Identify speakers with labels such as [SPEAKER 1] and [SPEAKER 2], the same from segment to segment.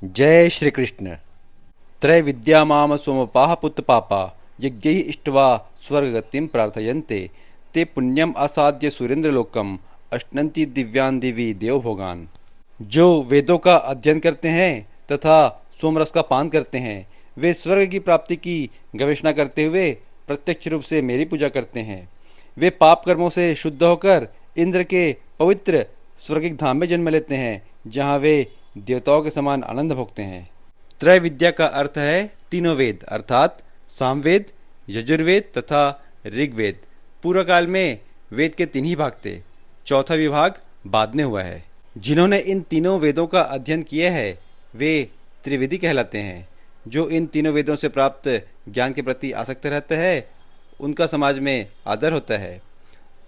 [SPEAKER 1] जय श्री कृष्ण। त्रय विद्या माम सोमपाह पुत्र पापा यज्ञ इष्ट्वा स्वर्गगतिम प्रार्थयन्ते ते पुण्यम आसाद्य सुरेंद्र लोकम अश्नन्ति दिव्यान दिवी देवभोगान। जो वेदों का अध्ययन करते हैं तथा सोमरस का पान करते हैं, वे स्वर्ग की प्राप्ति की गवेषणा करते हुए प्रत्यक्ष रूप से मेरी पूजा करते हैं। वे पाप कर्मों से शुद्ध होकर इंद्र के पवित्र स्वर्गिक धाम में जन्म लेते हैं, जहाँ वे देवताओं के समान आनंद भोगते हैं। त्रय विद्या का अर्थ है तीनों वेद, अर्थात सामवेद, यजुर्वेद तथा ऋग्वेद। पूर्व काल में वेद के तीन ही भाग थे, चौथा विभाग बाद में हुआ है। जिन्होंने इन तीनों वेदों का अध्ययन किया है वे त्रिवेदी कहलाते हैं। जो इन तीनों वेदों से प्राप्त ज्ञान के प्रति आसक्त रहता है, उनका समाज में आदर होता है।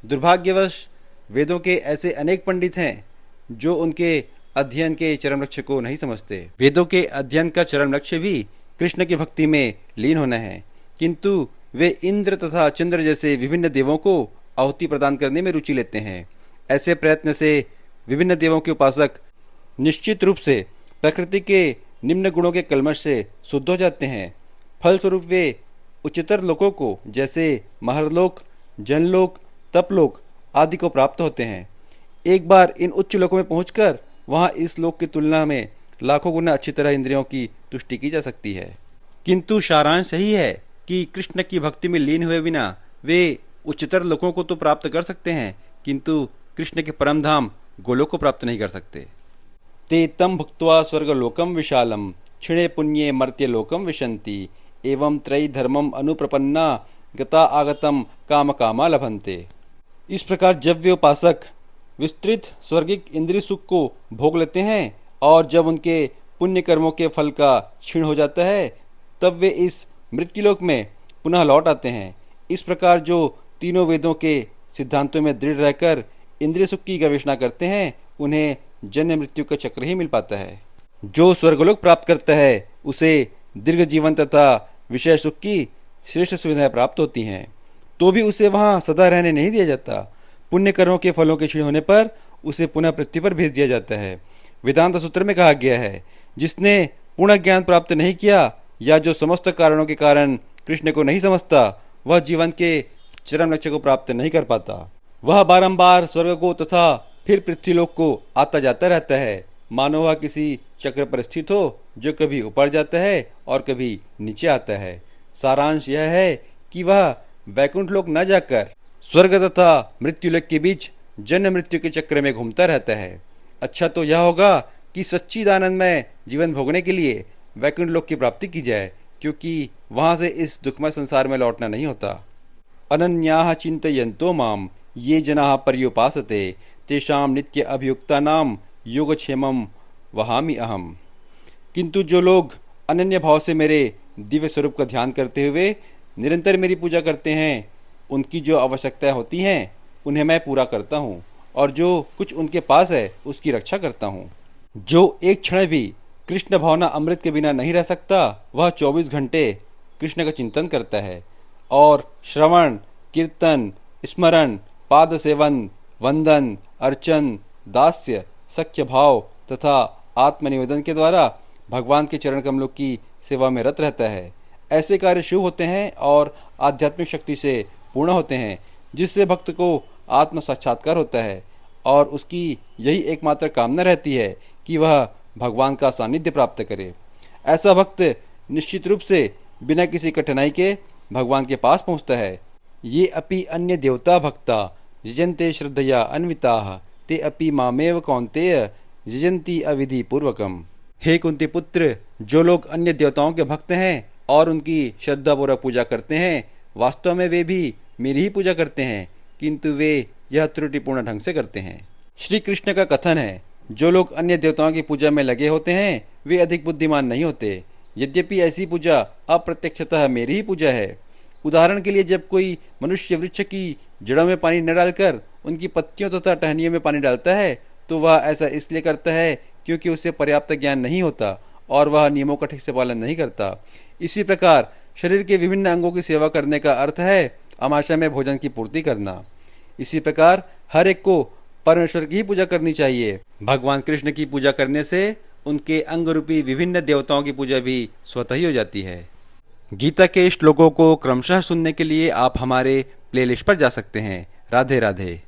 [SPEAKER 1] दुर्भाग्यवश वेदों के ऐसे अनेक पंडित हैं जो उनके अध्ययन के चरम लक्ष्य को नहीं समझते। वेदों के अध्ययन का चरम लक्ष्य भी कृष्ण की भक्ति में लीन होना है, किंतु वे इंद्र तथा चंद्र जैसे विभिन्न देवों को आहुति प्रदान करने में रुचि लेते हैं। ऐसे प्रयत्न से विभिन्न देवों के उपासक निश्चित रूप से प्रकृति के निम्न गुणों के कलमश से शुद्ध हो जाते हैं। फलस्वरूप वे उच्चतर लोकों को, जैसे महरलोक, जनलोक, तपलोक आदि को प्राप्त होते हैं। एक बार इन उच्च लोकों में पहुंचकर वहां इस लोक की तुलना में लाखों गुना अच्छी तरह इंद्रियों की तुष्टि की जा सकती है। किंतु सारांश यही है कि कृष्ण की भक्ति में लीन हुए बिना वे उच्चतर लोकों को तो प्राप्त कर सकते हैं, किंतु कृष्ण के परम धाम गोलोक को प्राप्त नहीं कर सकते। ते तम भुक्त्वा स्वर्गलोकम विशालम क्षिणे पुण्ये मर्त्य लोकम विशन्ति एवं त्रयी धर्मम अनुप्रपन्ना गता आगतम काम कामा लभन्ते। इस प्रकार जब वे उपासक विस्तृत स्वर्गिक इंद्रिय सुख को भोग लेते हैं और जब उनके पुण्य कर्मों के फल का क्षीण हो जाता है, तब वे इस मृत्युलोक में पुनः लौट आते हैं। इस प्रकार जो तीनों वेदों के सिद्धांतों में दृढ़ रहकर इंद्रिय सुख की गवेषणा करते हैं, उन्हें जन्म मृत्यु का चक्र ही मिल पाता है। जो स्वर्गलोक प्राप्त करता है उसे दीर्घ जीवन तथा विषय सुख की श्रेष्ठ सुविधाएं प्राप्त होती हैं, तो भी उसे वहां सदा रहने नहीं दिया जाता। पुण्य कर्मों के फलों के क्षीण होने पर उसे पुनः पृथ्वी पर भेज दिया जाता है। वेदांत सूत्र में कहा गया है, जिसने पूर्ण ज्ञान प्राप्त नहीं किया या जो समस्त कारणों के कारण कृष्ण को नहीं समझता, वह जीवन के चरम लक्ष्य को प्राप्त नहीं कर पाता। वह बारंबार स्वर्ग को तथा फिर पृथ्वीलोक को आता जाता रहता है, मानो वह किसी चक्र पर स्थित हो जो कभी ऊपर जाता है और कभी नीचे आता है। सारांश यह है कि वह वैकुंठ लोक न जाकर स्वर्ग तथा मृत्युलोक के बीच जन्म मृत्यु के चक्र में घूमता रहता है। अच्छा तो यह होगा कि सच्चिदानंदमय जीवन भोगने के लिए वैकुंठ लोक की प्राप्ति की जाए, क्योंकि वहां से इस दुखमय संसार में लौटना नहीं होता। अनन्याः चिन्तयन्तो माम ये जनाः पर्युपासते तेषां नित्य अभियुक्तानां योगक्षेमं वहामि अहम्। किंतु जो लोग अनन्य भाव से मेरे दिव्य स्वरूप का ध्यान करते हुए निरंतर मेरी पूजा करते हैं, उनकी जो आवश्यकताएं होती हैं उन्हें मैं पूरा करता हूँ, और जो कुछ उनके पास है उसकी रक्षा करता हूँ। जो एक क्षण भी कृष्ण भावना अमृत के बिना नहीं रह सकता, वह 24 घंटे कृष्ण का चिंतन करता है और श्रवण, कीर्तन, स्मरण, पाद सेवन, वंदन, अर्चन, दास्य, सख्य भाव तथा आत्मनिवेदन के द्वारा भगवान के चरण कमलों की सेवा में रत रहता है। ऐसे कार्य शुभ होते हैं और आध्यात्मिक शक्ति से पूर्ण होते हैं, जिससे भक्त को आत्म साक्षात्कार होता है और उसकी यही एकमात्र कामना रहती है कि वह भगवान का सानिध्य प्राप्त करे। ऐसा भक्त निश्चित रूप से बिना किसी कठिनाई के भगवान के पास पहुंचता है। ये अपि अन्य देवता भक्ता यजन्ते श्रद्धया अन्विताः ते अपि मामेव कौन्तेय यजन्ति अविधि पूर्वकम। हे कुंती पुत्र, जो लोग अन्य देवताओं के भक्त हैं और उनकी श्रद्धापूर्वक पूजा करते हैं, वास्तव में वे भी मेरी ही पूजा करते हैं, किंतु वे यह त्रुटिपूर्ण ढंग से करते हैं। श्री कृष्ण का कथन है, जो लोग अन्य देवताओं की पूजा में लगे होते हैं वे अधिक बुद्धिमान नहीं होते। यद्यपि ऐसी पूजा अप्रत्यक्षतः मेरी ही पूजा है। उदाहरण के लिए, जब कोई मनुष्य वृक्ष की जड़ों में पानी न डालकर उनकी पत्तियों तथा टहनियों में पानी डालता है, तो वह ऐसा इसलिए करता है क्योंकि उसे पर्याप्त ज्ञान नहीं होता और वह नियमों का ठीक से पालन नहीं करता। इसी प्रकार शरीर के विभिन्न अंगों की सेवा करने का अर्थ है आमाशय में भोजन की पूर्ति करना। इसी प्रकार हर एक को परमेश्वर की ही पूजा करनी चाहिए। भगवान कृष्ण की पूजा करने से उनके अंग रूपी विभिन्न देवताओं की पूजा भी स्वतः ही हो जाती है। गीता के श्लोकों को क्रमशः सुनने के लिए आप हमारे प्लेलिस्ट पर जा सकते हैं। राधे राधे।